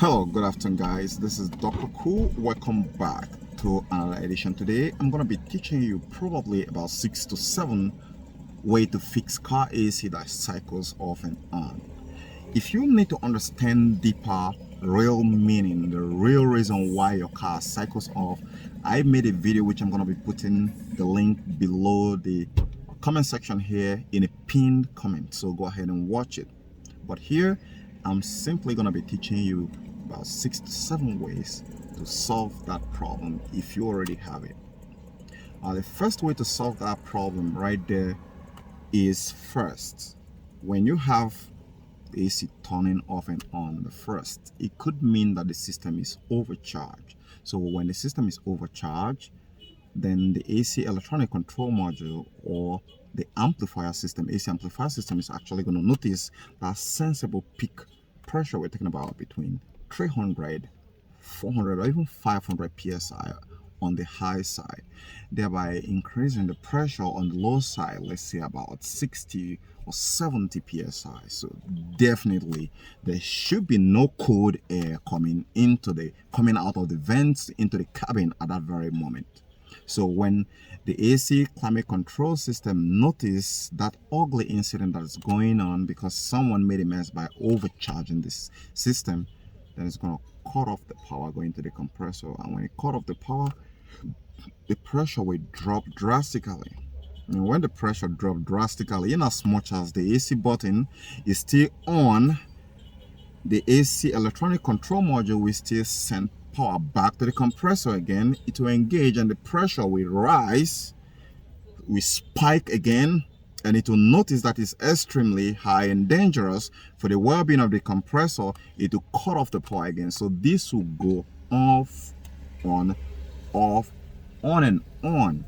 Hello, good afternoon guys. This is Dr. Cool. Welcome back to another edition. Today I'm going to be teaching you probably about 6 to 7 way to fix car AC that cycles off and on. If you need to understand deeper real meaning, the real reason why your car cycles off, I made a video which I'm going to be putting the link below the comment section here in a pinned comment, so go ahead and watch it. But here I'm simply going to be teaching you about 6 to 7 ways to solve that problem if you already have it. The first way to solve that problem right there is, first, when you have the AC turning off and on, it could mean that the system is overcharged. So when the system is overcharged, then the AC electronic control module or the amplifier system, AC amplifier system, is actually going to notice that sensible peak pressure we're talking about between 300, 400, or even 500 psi on the high side, thereby increasing the pressure on the low side, let's say about 60 or 70 psi. So definitely there should be no cold air coming out of the vents into the cabin at that very moment. So when the AC climate control system notice that ugly incident that is going on because someone made a mess by overcharging this system, then it's going to cut off the power going to the compressor. And when it cut off the power, the pressure will drop drastically. And when the pressure drops drastically, in as much as the AC button is still on, the AC electronic control module will still send power back to the compressor again. It will engage and the pressure will rise, will spike again, and it will notice that it's extremely high and dangerous for the well-being of the compressor. It will cut off the power again. So this will go off, on and on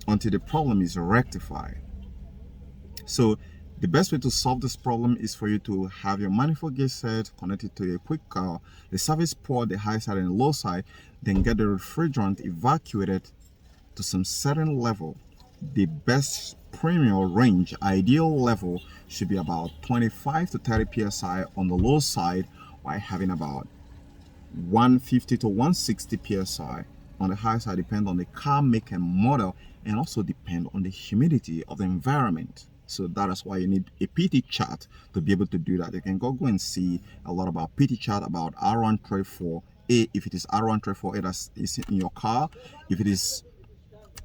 until the problem is rectified. So the best way to solve this problem is for you to have your manifold gauge set connected to a quick the service port, the high side and the low side, then get the refrigerant evacuated to some certain level. The best premium range, ideal level, should be about 25 to 30 psi on the low side, while having about 150 to 160 psi on the high side, depend on the car make and model, and also depend on the humidity of the environment. So that is why you need a PT chart to be able to do that. You can go and see a lot about PT chart, about R134A, if it is R134A that is in your car. If it is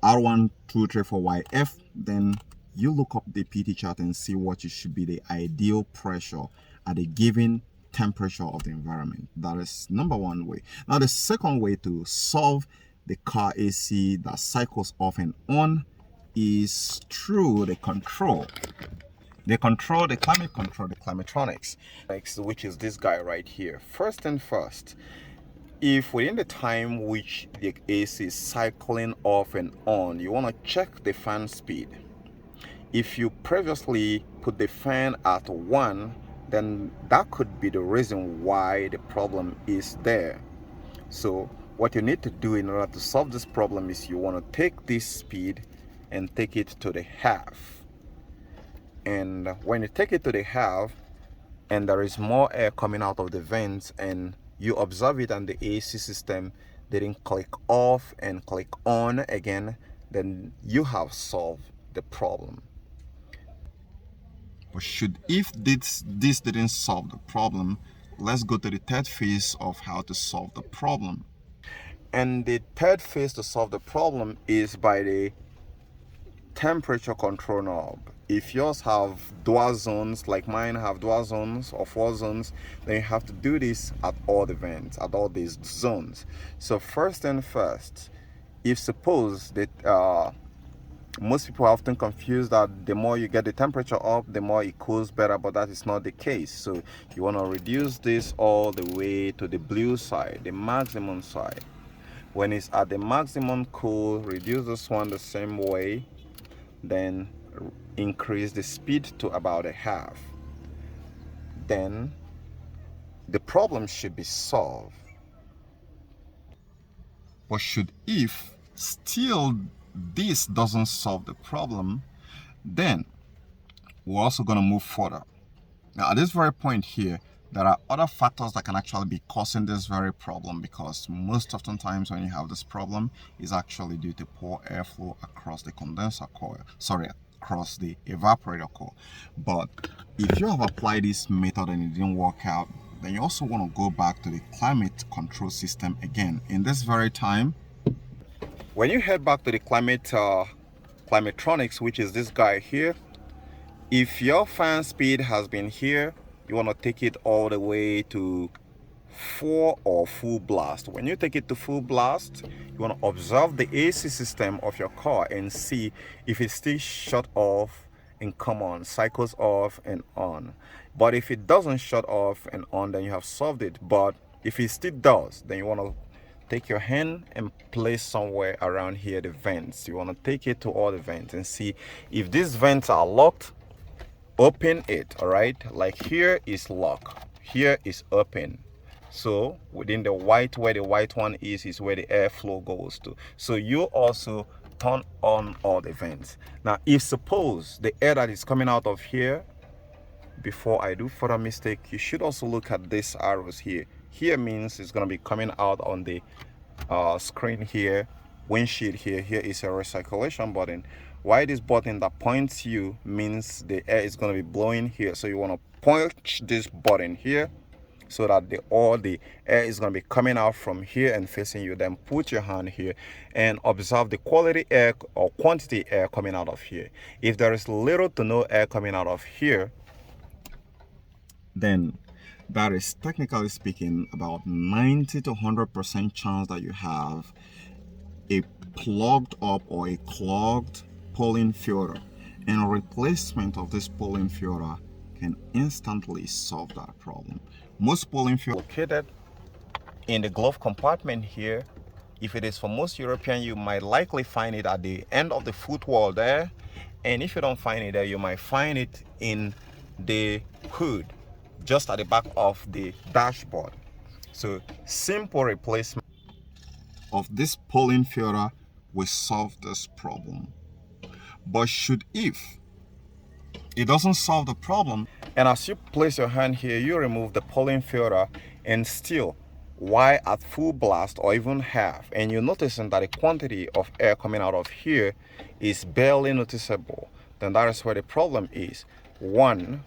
R1234YF, then you look up the PT chart and see what it should be the ideal pressure at a given temperature of the environment. That is number one way. Now the second way to solve the car AC that cycles off and on is through the control. The climate control, the climatronics, which is this guy right here. First, if within the time which the AC is cycling off and on, you want to check the fan speed. If you previously put the fan at 1, then that could be the reason why the problem is there. So what you need to do in order to solve this problem is you want to take this speed and take it to the half. And when you take it to the half and there is more air coming out of the vents and you observe it and the AC system didn't click off and click on again, then you have solved the problem. But if this didn't solve the problem, let's go to the third phase of how to solve the problem. And the third phase to solve the problem is by the temperature control knob. If yours have dual zones, like mine have dual zones or 4 zones, then you have to do this at all the vents, at all these zones. So first, if suppose that most people are often confused that the more you get the temperature up, the more it cools better, but that is not the case. So you want to reduce this all the way to the blue side, the maximum side. When it's at the maximum cool, reduce this one the same way, then increase the speed to about a half. Then the problem should be solved. But if still this doesn't solve the problem, then we're also going to move further. Now at this very point here, There are other factors that can actually be causing this very problem, because most often times when you have this problem is actually due to poor airflow across the condenser coil, across the evaporator coil. But if you have applied this method and it didn't work out, then you also want to go back to the climate control system again. In this very time, when you head back to the climatronics, which is this guy here, if your fan speed has been here, you want to take it all the way to 4 or full blast. When you take it to full blast, you want to observe the AC system of your car and see if it's still shut off and come on, cycles off and on. But if it doesn't shut off and on, then you have solved it. But if it still does, then you want to take your hand and place somewhere around here the vents. You want to take it to all the vents and see if these vents are locked. Open it, all right? Like here is lock, here is open. So within the white, where the white one is where the airflow goes to. So you also turn on all the vents. Now, if suppose the air that is coming out of here, before I do further mistake, you should also look at these arrows here. Here means it's going to be coming out on the screen here, windshield here. Here is a recirculation button. Why this button that points you means the air is going to be blowing here. So you want to punch this button here so that all the air is going to be coming out from here and facing you. Then put your hand here and observe the quality air or quantity air coming out of here. If there is little to no air coming out of here, then that is, technically speaking, about 90 to 100% chance that you have a plugged up or a clogged pollen filter, and a replacement of this pollen filter can instantly solve that problem. Most pollen filters located in the glove compartment here. If it is for most European, you might likely find it at the end of the footwall there, and if you don't find it there, you might find it in the hood, just at the back of the dashboard. So simple replacement of this pollen filter will solve this problem. But if it doesn't solve the problem, and as you place your hand here, you remove the pollen filter, and still, while at full blast or even half, and you're noticing that the quantity of air coming out of here is barely noticeable, then that is where the problem is. One,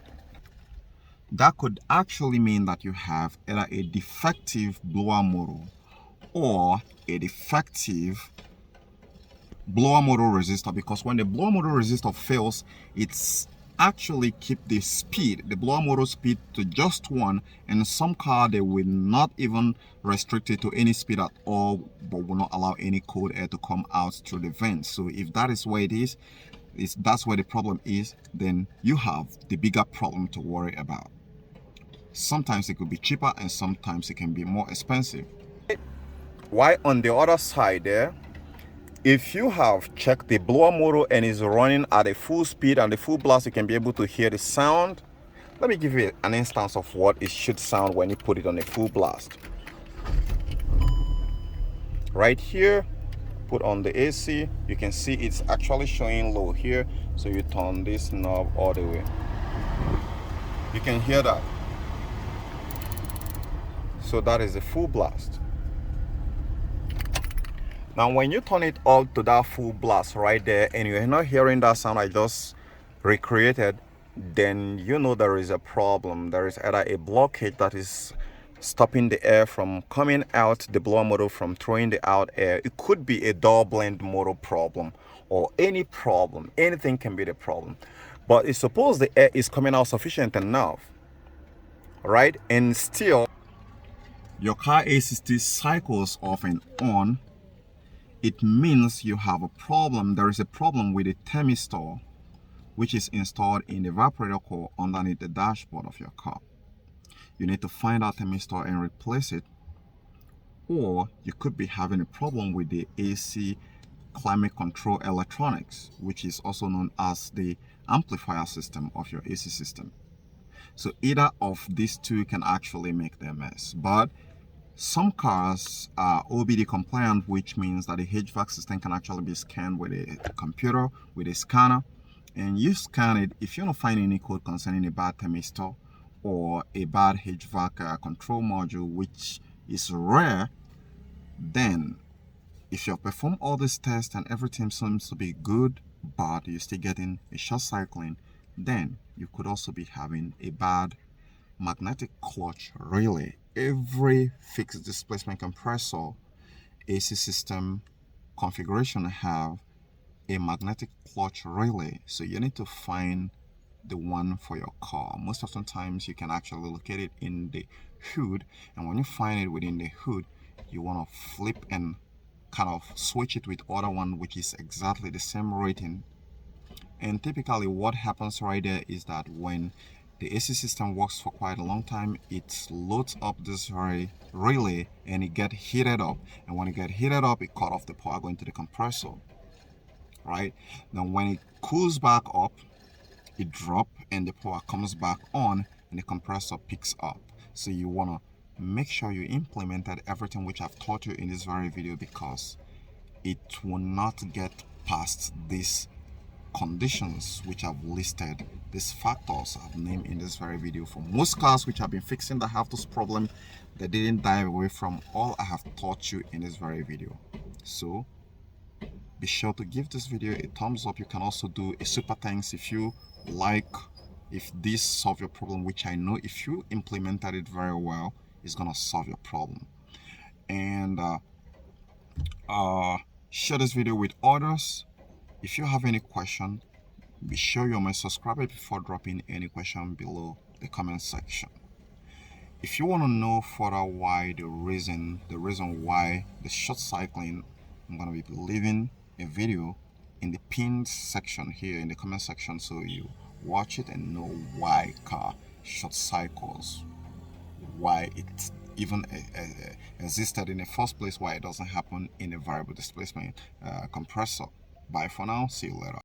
that could actually mean that you have either a defective blower motor or a defective blower motor resistor, because when the blower motor resistor fails, it's actually keep the speed, the blower motor speed, to just 1, and some car they will not even restrict it to any speed at all, but will not allow any cold air to come out through the vents. So if that is where it is, that's where the problem is, then you have the bigger problem to worry about. Sometimes it could be cheaper and sometimes it can be more expensive. Why on the other side there, if you have checked the blower motor and is running at a full speed and the full blast, you can be able to hear the sound. Let me give you an instance of what it should sound when you put it on a full blast. Right here, put on the AC, you can see it's actually showing low here. So you turn this knob all the way. You can hear that. So that is a full blast. Now when you turn it up to that full blast right there and you're not hearing that sound I just recreated, then you know there is a problem. There is either a blockage that is stopping the air from coming out, the blower motor from throwing the out air. It could be a door blend motor problem or any problem. Anything can be the problem. But it's suppose the air is coming out sufficient enough, right? And still your car AC still cycles off and on. It means you have a problem. There is a problem with the thermistor, which is installed in the evaporator coil underneath the dashboard of your car. You need to find that thermistor and replace it, or you could be having a problem with the AC climate control electronics, which is also known as the amplifier system of your AC system. So either of these two can actually make the mess. But some cars are OBD compliant, which means that the HVAC system can actually be scanned with a computer, with a scanner, and you scan it. If you don't find any code concerning a bad thermistor or a bad HVAC control module, which is rare, then if you have performed all these tests and everything seems to be good, but you're still getting a short cycling, then you could also be having a bad magnetic clutch relay. Every fixed displacement compressor AC system configuration have a magnetic clutch relay, so you need to find the one for your car. Most often times you can actually locate it in the hood, and when you find it within the hood, you want to flip and kind of switch it with other one which is exactly the same rating. And typically what happens right there is that when the AC system works for quite a long time, it loads up this very relay and it get heated up, and when it get heated up, it cut off the power going to the compressor, right? Then when it cools back up, it drop and the power comes back on and the compressor picks up. So you want to make sure you implemented everything which I've taught you in this very video, because it will not get past these conditions which I've listed, these factors I've named in this very video. For most cars which I've been fixing that have this problem, they didn't dive away from all I have taught you in this very video. So be sure to give this video a thumbs up. You can also do a super thanks if you like, if this solve your problem, which I know if you implemented it very well, it's gonna solve your problem. And share this video with others. If you have any question, be sure you're my subscriber before dropping any question below the comment section. If you want to know further why the reason why the short cycling, I'm going to be leaving a video in the pinned section here in the comment section, so you watch it and know why car short cycles, why it even existed in the first place, why it doesn't happen in a variable displacement compressor. Bye for now, see you later.